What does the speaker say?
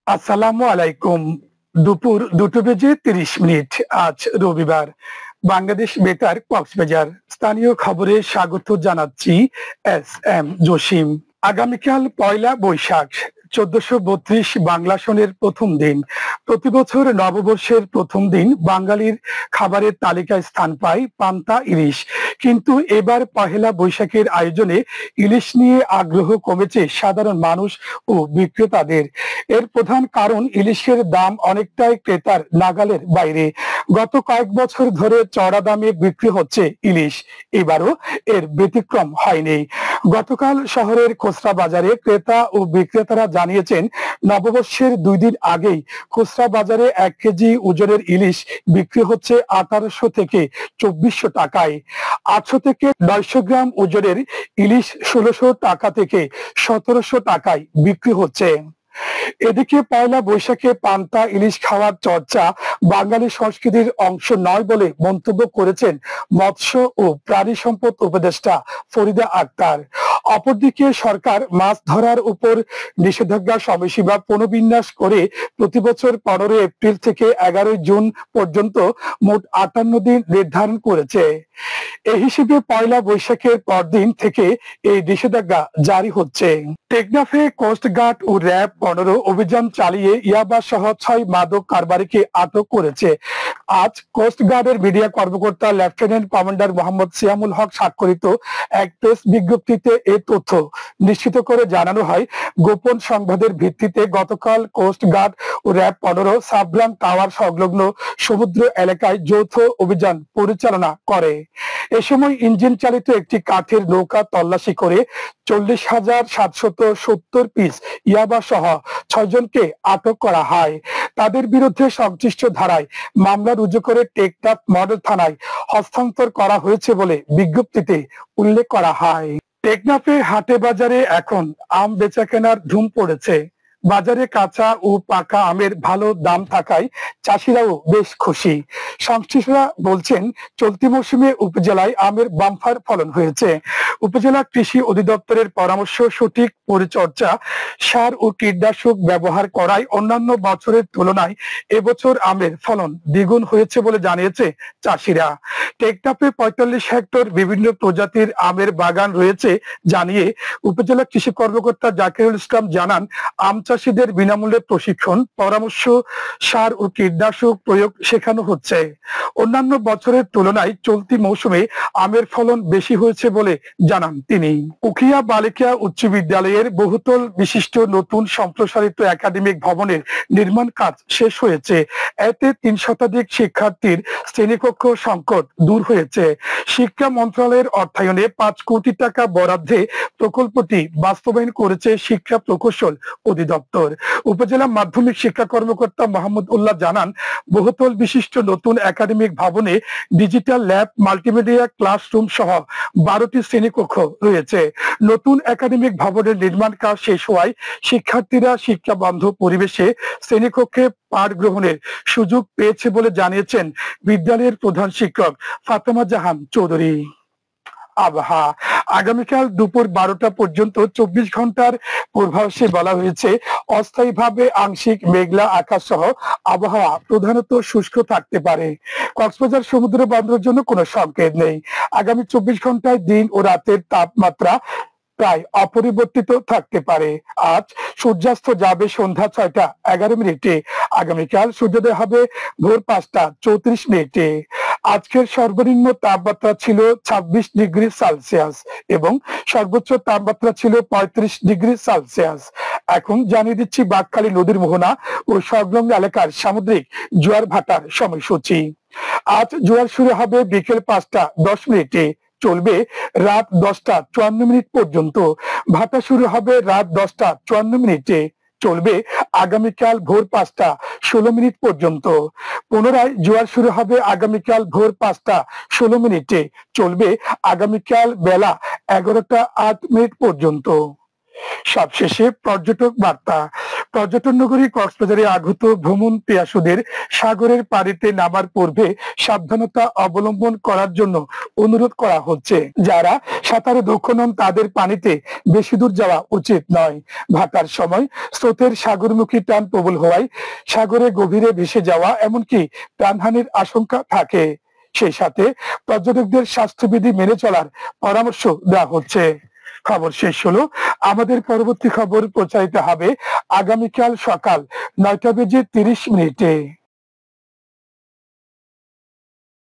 আসসালামু আলাইকুম। দুপুর ২টো বেজে ৩০ মিনিট। আজ রবিবার। বাংলাদেশ বেতার কক্সবাজার। স্থানীয় খবরে স্বাগত জানাচ্ছি এস জসিম। আগামীকাল পয়লা বৈশাখ। ১৪৩২ বাংলা সনের প্রথম দিন। প্রতিবছর নববর্ষের প্রথম দিন বাঙালির খাবারের তালিকায় স্থান পায় পান্তা ইলিশ। কিন্তু এবার পহেলা বৈশাখের আয়োজনে ইলিশ নিয়ে আগ্রহ কমেছে সাধারণ মানুষ ও বিক্রেতাদের। এর প্রধান কারণ ইলিশের দাম অনেকটাই ক্রেতার নাগালের বাইরে। গত কয়েক বছর ধরে চড়া দামে বিক্রি হচ্ছে ইলিশ, এবারও এর ব্যতিক্রম হয়নি। গতকাল শহরের খুচরা বাজারে ক্রেতা ও বিক্রেতারা জানিয়েছেন, নববর্ষের ২ দিন আগেই খুচরা বাজারে ১ কেজি ওজনের ইলিশ বিক্রি হচ্ছে ১৮০০ থেকে ২৪০০ টাকায়। ৮০০ থেকে ৯০০ গ্রাম ওজনের ইলিশ ১৬০০ টাকা থেকে ১৭০০ টাকায় বিক্রি হচ্ছে। এদিকে পয়লা বৈশাখে পান্তা ইলিশ খাওয়ার চর্চা বাঙালি সংস্কৃতির অংশ নয় বলে মন্তব্য করেছেন মৎস্য ও প্রাণী সম্পদ উপদেষ্টা ফরিদা আক্তার। অপরদিকে সরকার মাছ ধরার উপর নিষেধাজ্ঞা সময়সীমা পুনর্বিন্যাস করে প্রতিবছর ১৫ এপ্রিল থেকে ১১ জুন পর্যন্ত মোট ৫৮ দিন নির্ধারণ করেছে। এই হিসেবে পয়লা বৈশাখের পরদিন থেকে এই নিষেধাজ্ঞা জারি হচ্ছে। টেকনাফে কোস্টগার্ড ও র্যাব ১৫ অভিযান চালিয়ে ইয়াবা সহ ৬ মাদক কারবারিকে আটক করেছে। আজ কোস্টগার্ডের মিডিয়া কর্মকর্তা লেফটেন্যান্ট কমান্ডার মোহাম্মদ সিয়ামুল হক স্বাক্ষরিত এক প্রেস বিজ্ঞপ্তিতে এই তথ্য নিশ্চিত করে জানানো হয়। গোপন সংবাদের ভিত্তিতে গতকাল কোস্টগার্ড ও র্যাব ১৫ সাবরাং টাওয়ার সংলগ্ন সমুদ্র এলাকায় যৌথ অভিযান পরিচালনা করে। এ সময় ইঞ্জিন চালিত একটি কাঠের নৌকা তল্লাশি করে ৪০,৭৭০ পিস ইয়াবা সহ ৬ জনকে আটক করা হয়। তাদের বিরুদ্ধে সংশ্লিষ্ট ধারায় মামলা রুজু করে টেকনাফ মডেল থানায় হস্তান্তর করা হয়েছে বলে বিজ্ঞপ্তিতে উল্লেখ করা হয়। টেকনাফে হাটে বাজারে এখন আম বেচাকেনার ধুম পড়েছে। বাজারে কাঁচা ও পাকা আমের ভালো দাম থাকায় চাষিরাও বেশ খুশি। সংশ্লিষ্টরা বলছেন, চলতি মৌসুমে উপজেলায় আমের বাম্পার ফলন হয়েছে। উপজেলা কৃষি অধিদপ্তরের পরামর্শ, সঠিক পরিচর্যা, সার ও কীটনাশক ব্যবহার করায় অন্যান্য বছরের তুলনায় এবছর আমের ফলন দ্বিগুণ হয়েছে বলে জানিয়েছে চাষিরা। টেকনাফে ৪৫ হেক্টর বিভিন্ন প্রজাতির আমের বাগান রয়েছে জানিয়ে উপজেলা কৃষি কর্মকর্তা জাকিরুল ইসলাম জানান, আম চাষিদের বিনামূল্যে প্রশিক্ষণ, পরামর্শ, সার ও কীটনাশক প্রয়োগ শেখানো হচ্ছে। অন্যান্য বছরের তুলনায় চলতি মৌসুমে আমের ফলন বেশি হয়েছে বলে জানান তিনি। উখিয়া বালিকা উচ্চ বিদ্যালয়ের বহুতল বিশিষ্ট নতুন সম্প্রসারিত একাডেমিক ভবনের নির্মাণ কাজ শেষ হয়েছে। এতে ৩ শতাধিক শিক্ষার্থীর শ্রেণীকক্ষ সংকট দূর হয়েছে। শিক্ষা মন্ত্রণালয়ের অর্থায়নে ৫ কোটি টাকা বরাদ্দে প্রকল্পটি বাস্তবায়ন করেছে শিক্ষা প্রকৌশল অধিদপ্তর। উপজেলা মাধ্যমিক শিক্ষা কর্মকর্তা মোহাম্মদ উল্লাহ জানান, বহুতল বিশিষ্ট নতুন একাডেমিক ভবনে ডিজিটাল ল্যাব, মাল্টিমিডিয়া ক্লাসরুম সহ ১২টি শ্রেণীকক্ষ রয়েছে। নতুন একাডেমিক ভবনের নির্মাণ কাজ শেষ হওয়ায় শিক্ষার্থীরা শিক্ষা বান্ধব পরিবেশে শ্রেণীকক্ষে পাঠ গ্রহণের সুযোগ পেয়েছে বলে জানিয়েছেন বিদ্যালয়ের প্রধান শিক্ষক ফাতেমা জাহান চৌধুরী। আবহাওয়া আগামীকাল দুপুর ১২টা পর্যন্ত ২৪ ঘন্টার পূর্বাভাসে বলা হয়েছে, অস্থায়ীভাবে আংশিক মেঘলা আকাশ সহ আবহাওয়া প্রধানত শুষ্ক থাকতে পারে। কক্সবাজার সমুদ্র বন্দরের জন্য কোনো সংকেত নেই। আগামী ২৪ ঘন্টায় দিন ও রাতের তাপমাত্রা প্রায় অপরিবর্তিত থাকতে পারে। আজ সূর্যাস্ত যাবে সন্ধ্যা ৬টা ১১ মিনিটে। আগামীকাল সূর্যোদয় হবে ভোর ৫টা ৩৪ মিনিটে। আজকের সর্বনিম্ন তাপমাত্রা ছিল ২৬ ডিগ্রি সেলসিয়াস এবং সর্বোচ্চ তাপমাত্রা ছিল ৩৫ ডিগ্রি সেলসিয়াস। এখন জানিয়ে দিচ্ছি বাঁকখালী নদীর মোহনা ও সংলগ্ন এলাকার সামুদ্রিক জোয়ার ভাটার সময়সূচি। আজ জোয়ার শুরু হবে বিকেল ৫টা ১০ মিনিটে, চলবে রাত 10টা 54 মিনিট পর্যন্ত। ভাটা শুরু হবে রাত 10টা 54 মিনিটে, চলবে আগামীকাল ভোর 5টা 16 মিনিট পর্যন্ত। পুনরায় জোয়ার শুরু হবে আগামীকাল ভোর 5টা 16 মিনিটে, চলবে আগামীকাল বেলা 11টা 8 মিনিট পর্যন্ত। সবশেষে পর্যটক বার্তা। পর্যটন নগরী কক্সবাজারে আগত ভ্রমণ পিয়াসুদের সাগরের পাড়িতে নামার পূর্বে সাবধানতা অবলম্বন করার জন্য অনুরোধ করা হচ্ছে। যারা সাঁতারে দক্ষ নন তাদের পানিতে বেশি দূর যাওয়া উচিত নয়। ভাটার সময় স্রোতের সাগরমুখী টান প্রবল হওয়ায় সাগরে গভীরে ভেসে যাওয়া এমনকি প্রাণহানির আশঙ্কা থাকে। সেই সাথে পর্যটকদের স্বাস্থ্যবিধি মেনে চলার পরামর্শ দেওয়া হচ্ছে। খবর শেষ হলো। আমাদের পরবর্তী খবর প্রচারিত হবে আগামীকাল সকাল 9:30 মিনিটে।